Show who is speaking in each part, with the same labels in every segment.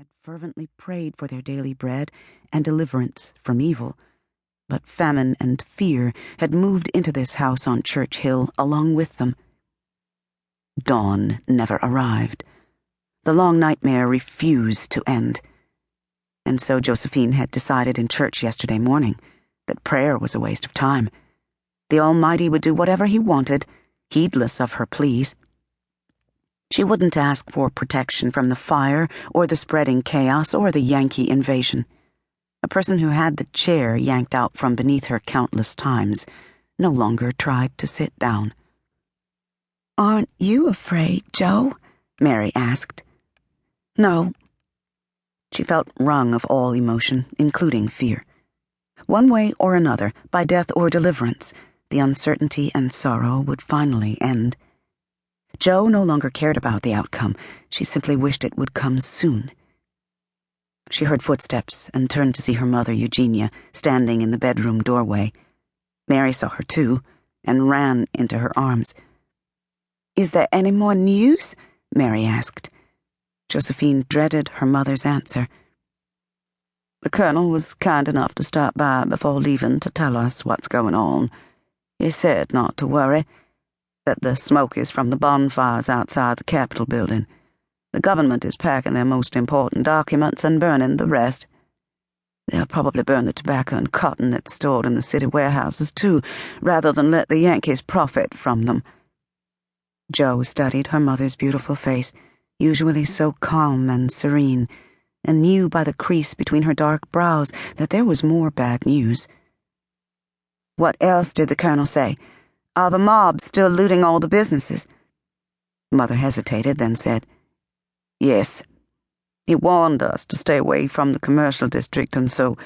Speaker 1: had fervently prayed for their daily bread and deliverance from evil, but famine and fear had moved into this house on Church Hill along with them. Dawn never arrived. The long nightmare refused to end. And so Josephine had decided in church yesterday morning that prayer was a waste of time. The Almighty would do whatever He wanted, heedless of her pleas. She wouldn't ask for protection from the fire or the spreading chaos or the Yankee invasion. A person who had the chair yanked out from beneath her countless times no longer tried to sit down. "Aren't you afraid, Joe?" Mary asked. "No." She felt wrung of all emotion, including fear. One way or another, by death or deliverance, the uncertainty and sorrow would finally end. Joe no longer cared about the outcome. She simply wished it would come soon. She heard footsteps and turned to see her mother, Eugenia, standing in the bedroom doorway. Mary saw her too, and ran into her arms. "Is there any more news?" Mary asked. Josephine dreaded her mother's answer. "The Colonel was kind enough to stop by before leaving to tell us what's going on. He said not to worry, that the smoke is from the bonfires outside the Capitol building. The government is packing their most important documents and burning the rest. They'll probably burn the tobacco and cotton that's stored in the city warehouses, too, rather than let the Yankees profit from them." Joe studied her mother's beautiful face, usually so calm and serene, and knew by the crease between her dark brows that there was more bad news. "What else did the Colonel say? Are the mobs still looting all the businesses?" Mother hesitated, then said, "Yes. He warned us to stay away from the commercial district, and so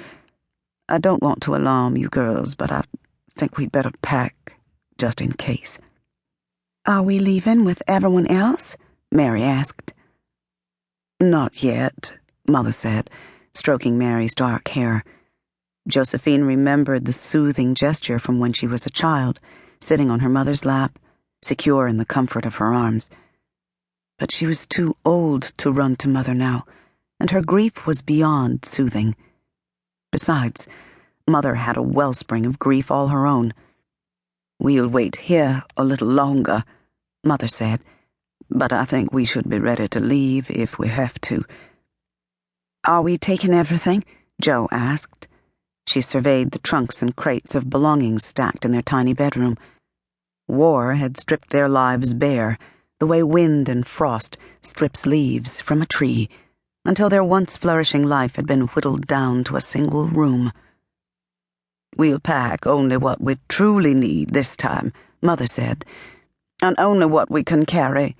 Speaker 1: I don't want to alarm you girls, but I think we'd better pack, just in case." "Are we leaving with everyone else?" Mary asked. "Not yet," Mother said, stroking Mary's dark hair. Josephine remembered the soothing gesture from when she was a child, sitting on her mother's lap, secure in the comfort of her arms. But she was too old to run to Mother now, and her grief was beyond soothing. Besides, Mother had a wellspring of grief all her own. "We'll wait here a little longer," Mother said, "but I think we should be ready to leave if we have to." "Are we taking everything?" Joe asked. She surveyed the trunks and crates of belongings stacked in their tiny bedroom. War had stripped their lives bare, the way wind and frost strips leaves from a tree, until their once flourishing life had been whittled down to a single room. "We'll pack only what we truly need this time," Mother said, "and only what we can carry.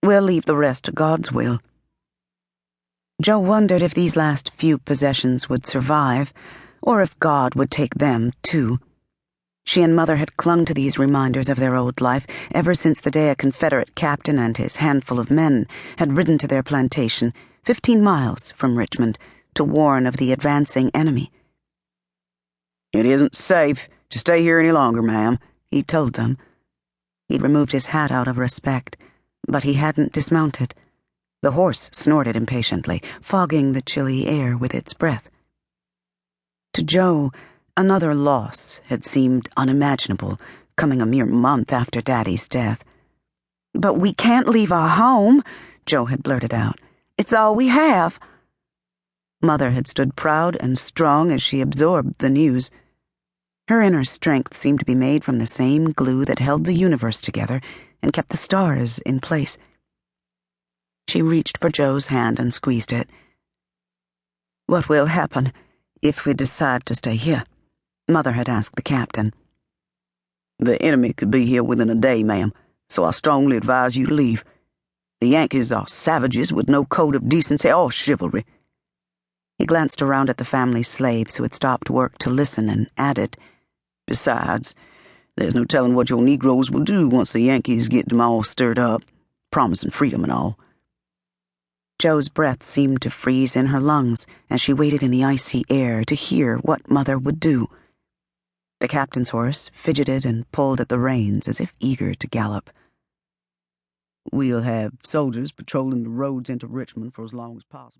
Speaker 1: We'll leave the rest to God's will." Joe wondered if these last few possessions would survive, or if God would take them, too. She and Mother had clung to these reminders of their old life ever since the day a Confederate captain and his handful of men had ridden to their plantation, 15 miles from Richmond, to warn of the advancing enemy. "It isn't safe to stay here any longer, ma'am," he told them. He'd removed his hat out of respect, but he hadn't dismounted. The horse snorted impatiently, fogging the chilly air with its breath. To Joe, another loss had seemed unimaginable, coming a mere month after Daddy's death. "But we can't leave our home," Joe had blurted out. "It's all we have." Mother had stood proud and strong as she absorbed the news. Her inner strength seemed to be made from the same glue that held the universe together and kept the stars in place. She reached for Joe's hand and squeezed it. "What will happen if we decide to stay here?" Mother had asked the captain. "The enemy could be here within a day, ma'am, so I strongly advise you to leave. The Yankees are savages with no code of decency or chivalry." He glanced around at the family slaves who had stopped work to listen and added, "Besides, there's no telling what your Negroes will do once the Yankees get them all stirred up, promising freedom and all." Joe's breath seemed to freeze in her lungs as she waited in the icy air to hear what Mother would do. The captain's horse fidgeted and pulled at the reins as if eager to gallop. "We'll have soldiers patrolling the roads into Richmond for as long as possible."